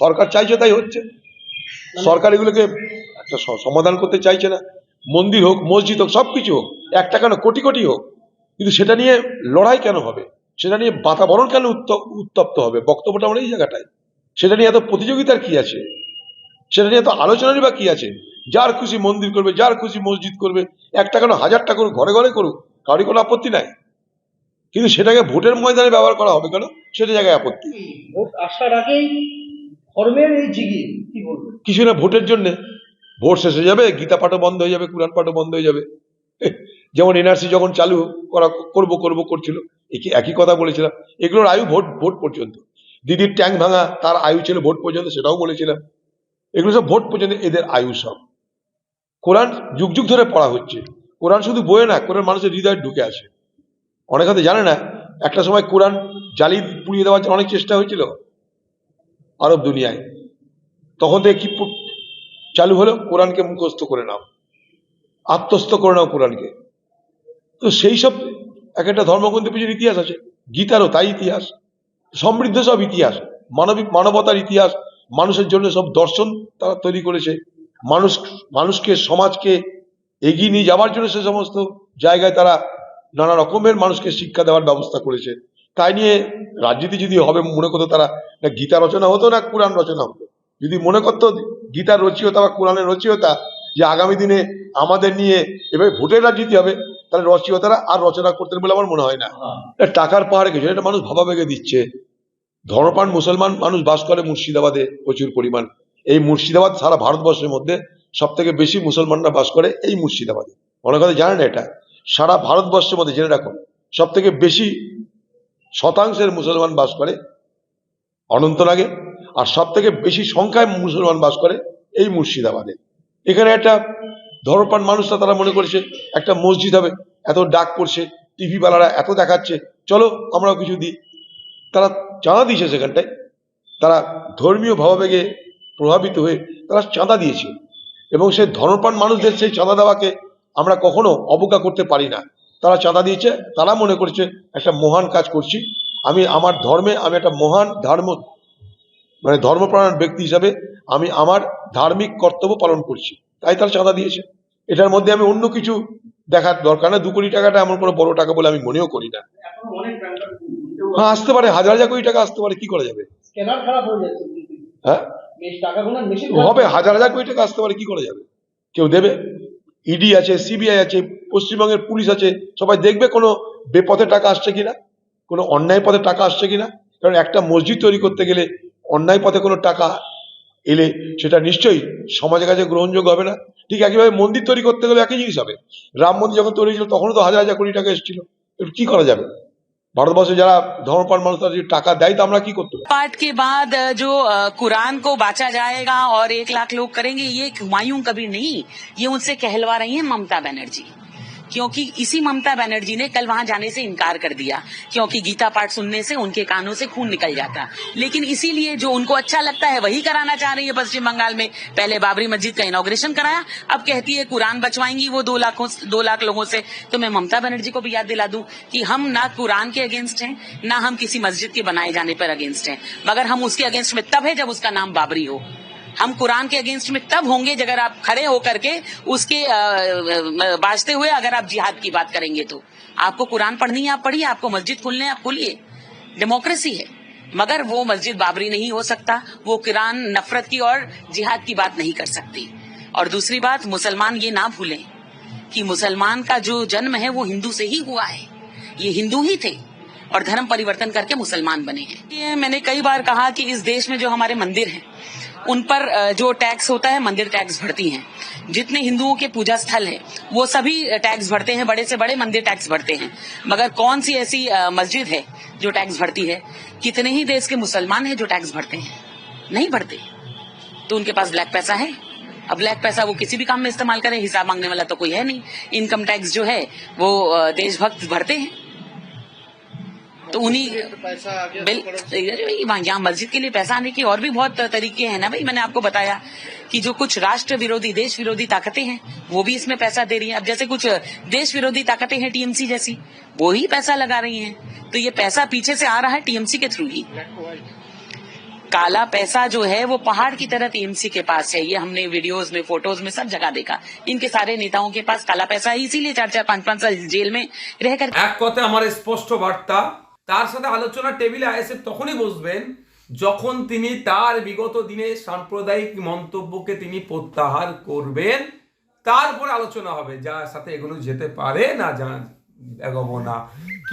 সরকার চাইছে তাই হচ্ছে। সরকার এগুলোকে একটা সমাধান করতে চাইছে না। মন্দির হোক, মসজিদ হোক, সবকিছু হোক, একটা কেন কোটি কোটি হোক, কিন্তু সেটা নিয়ে লড়াই কেন হবে? সেটা নিয়ে বাতাবরণ কেন উত্তপ্ত হবে? বক্তব্যটা আমার এই জায়গাটায়। সেটা নিয়ে এত প্রতিযোগিতার কি আছে? সেটা নিয়ে এত আলোচনারই বা কি আছে? যার খুশি মন্দির করবে, যার খুশি মসজিদ করবে, একটা কেন হাজারটা করুক, ঘরে ঘরে করুক, কারোর কোনো আপত্তি নাই। কিন্তু সেটাকে ভোটের ময়দানে ব্যবহার করা হবে কেন, সেটা জায়গায় আপত্তি। ভোট আসার আগেই ধর্মের এই জিগির কি বলবেন? কিছু না, ভোটের জন্য। ভোট শেষ হয়ে যাবে, গীতা পাঠও বন্ধ হয়ে যাবে, কোরআন পাঠও বন্ধ হয়ে যাবে। যেমন এনআরসি যখন চালু করছিল, একই কথা বলেছিলাম। এগুলোর আয়ু ভোট পর্যন্ত। দিদির ট্যাঙ্ক ভাঙা, তার আয়ু ছিল ভোট পর্যন্ত, সেটাও বলেছিলাম। এগুলো সব ভোট পর্যন্ত এদের আয়ু সব। কোরআন যুগ যুগ ধরে পড়া হচ্ছে। কোরআন শুধু বইয়ে না, কোরআন মানুষের হৃদয়ে ঢুকে আছে। অনেক হয়তো জানে না, একটা সময় কোরআন জালি পুড়িয়ে দেওয়ার জন্য অনেক চেষ্টা হয়েছিল আরব দুনিয়ায়। তখন থেকে কি চালু হলো? কোরআনকে মুখস্থ করে নাও, আত্মস্থ করে নাও কোরআনকে। তো সেই সব এক একটা ধর্মগ্রন্থের পিছনে ইতিহাস আছে। গীতারও তাই ইতিহাস। সমৃদ্ধ সব ইতিহাস, মানবতার ইতিহাস। মানুষের জন্য সব দর্শন তারা তৈরি করেছে। মানুষকে, সমাজকে এগিয়ে নিয়ে যাওয়ার জন্য সে সমস্ত জায়গায় তারা নানা রকমের মানুষকে শিক্ষা দেওয়ার ব্যবস্থা করেছে। তাই নিয়ে রাজনীতি যদি হবে মনে করতো তারা, না গীতা রচনা হতো না কোরআন রচনা হতো। যদি মনে করতো গীতার রচয়িতা বা কোরআনের রচয়িতা যে আগামী দিনে আমাদের নিয়ে এভাবে ভোটের রাজনীতি হবে, তাহলে রচয়িতারা আর রচনা করতেন বলে আমার মনে হয় না। টাকার পাহাড়ে কিছু এটা মানুষ ভাবাবেগে দিচ্ছে। ধর্মপ্রাণ মুসলমান মানুষ বাস করে মুর্শিদাবাদে প্রচুর পরিমাণ। এই মুর্শিদাবাদ সারা ভারতবর্ষের মধ্যে সব থেকে বেশি মুসলমানরা বাস করে এই মুর্শিদাবাদে। অনেক কথা জানেন এটা। সারা ভারতবর্ষের মধ্যে জেনে রাখুন, সব থেকে বেশি শতাংশের মুসলমান বাস করে অনন্তনাগে, আর সব থেকে বেশি সংখ্যায় মুসলমান বাস করে এই মুর্শিদাবাদে। এখানে একটা ধর্মপ্রাণ মানুষরা তারা মনে করেছে একটা মসজিদ হবে, এত ডাক পড়ছে, টিভি বালারা এত দেখাচ্ছে, চলো আমরাও কিছু দিই। তারা চাঁদা দিয়েছে সেখানটায়। তারা ধর্মীয় ভাবাবেগে প্রভাবিত হয়ে তারা চাঁদা দিয়েছে, এবং সেই ধর্মপ্রাণ মানুষদের সেই চাঁদা দেওয়াকে আমরা কখনো অবজ্ঞা করতে পারি না। তারা চাঁদা দিয়েছে, তারা মনে করছে একটা মহান কাজ করছি, আমি আমার ধর্মে আমি একটা মহান ধর্মপ্রাণ ব্যক্তি হিসাবে আমি আমার ধার্মিক কর্তব্য পালন করছি, তাই তারা চাঁদা দিয়েছে। এটার মধ্যে আমি অন্য কিছু দেখার দরকার না। 2 কোটি টাকাটা এমন কোনো বড় টাকা বলে আমি মনেও করি না। হ্যাঁ, আসতে পারে, হাজার হাজার কোটি টাকা আসতে পারে, কি করা যাবে? হ্যাঁ, হবে, হাজার হাজার কোটি টাকা আসতে পারে, কি করা যাবে? কেউ দেবে? ইডি আছে, সিবিআই আছে, পশ্চিমবঙ্গের পুলিশ আছে, সবাই দেখবে কোনো বেপথে টাকা আসছে কিনা, কোনো অন্যায় পথে টাকা আসছে কিনা। কারণ একটা মসজিদ তৈরি করতে গেলে অন্যায় পথে কোনো টাকা এলে সেটা নিশ্চয়ই সমাজের কাছে গ্রহণযোগ্য হবে না। ঠিক একইভাবে মন্দির তৈরি করতে গেলে একই জিনিস হবে। রাম মন্দির যখন তৈরি হয়েছিল তখনও তো হাজার হাজার কোটি টাকা এসেছিল। কি করা যাবে? ভারতবর্ষে যারা ধর্মপ্রাণ মানুষ তারা যদি টাকা দেয় তো আমরা কি করতে পারি? पाठ के बाद जो कुरान को बांचा जाएगा और 1 लाख लोग करेंगे, ये हुमायूं कबीर नहीं, ये उनसे कहलवा रही है ममता बनर्जी। क्योंकि इसी ममता बनर्जी ने कल वहां जाने से इनकार कर दिया, क्योंकि गीता पाठ सुनने से उनके कानों से खून निकल जाता। लेकिन इसीलिए जो उनको अच्छा लगता है वही कराना चाह रही है पश्चिम बंगाल में। पहले बाबरी मस्जिद का इनॉग्रेशन कराया, अब कहती है कुरान बचवाएंगी वो 2 लाख लोगों से। तो मैं ममता बनर्जी को भी याद दिला दूं कि हम ना कुरान के अगेंस्ट हैं, ना हम किसी मस्जिद के बनाए जाने पर अगेंस्ट हैं, मगर हम उसके अगेंस्ट में तब है जब उसका नाम बाबरी हो। हम कुरान के अगेंस्ट में तब होंगे अगर आप खड़े होकर के उसके बाजते हुए अगर आप जिहाद की बात करेंगे। तो आपको कुरान पढ़नी है आप पढ़िए, आपको मस्जिद खोलने आप खोलिए, डेमोक्रेसी है। मगर वो मस्जिद बाबरी नहीं हो सकता, वो कुरान नफरत की और जिहाद की बात नहीं कर सकती। और दूसरी बात, मुसलमान ये ना भूलें कि मुसलमान का जो जन्म है वो हिंदू से ही हुआ है। ये हिंदू ही थे और धर्म परिवर्तन करके मुसलमान बने हैं। मैंने कई बार कहा कि इस देश में जो हमारे मंदिर हैं उन पर जो टैक्स होता है, मंदिर टैक्स भरती हैं। जितने हिंदुओं के पूजा स्थल है वो सभी टैक्स भरते हैं, बड़े से बड़े मंदिर टैक्स भरते हैं। मगर कौन सी ऐसी मस्जिद है जो टैक्स भरती है? कितने ही देश के मुसलमान हैं जो टैक्स भरते हैं? नहीं भरते। तो उनके पास ब्लैक पैसा है। अब ब्लैक पैसा वो किसी भी काम में इस्तेमाल करे, हिसाब मांगने वाला तो कोई है नहीं। इनकम टैक्स जो है वो देशभक्त भरते हैं। तो उन्हीं यहाँ मस्जिद के लिए पैसा आने की और भी बहुत तरीके हैं ना भाई। मैंने आपको बताया कि जो कुछ राष्ट्र विरोधी, देश विरोधी ताकतें हैं वो भी इसमें पैसा दे रही हैं। अब जैसे कुछ देश विरोधी ताकतें हैं टीएमसी जैसी, वो ही पैसा लगा रही हैं। तो ये पैसा पीछे से आ रहा है टीएमसी के थ्रू ही। काला पैसा जो है वो पहाड़ की तरह टीएमसी के पास है। ये हमने वीडियोस में, फोटोज में सब जगह देखा। इनके सारे नेताओं के पास काला पैसा है, इसीलिए 4-4, 5-5 साल जेल में रहकर এক কথায় আমার স্পষ্ট বার্তা, তার সাথে আলোচনা টেবিলে আইএসএফ তখনই বসবেন যখন তিনি তার বিগত দিনে সাম্প্রদায়িক মন্তব্যকে তিনি প্রত্যাহার করবেন, তারপর আলোচনা হবে যার সাথে এগুলো যেতে পারে না, যা এগোবো না।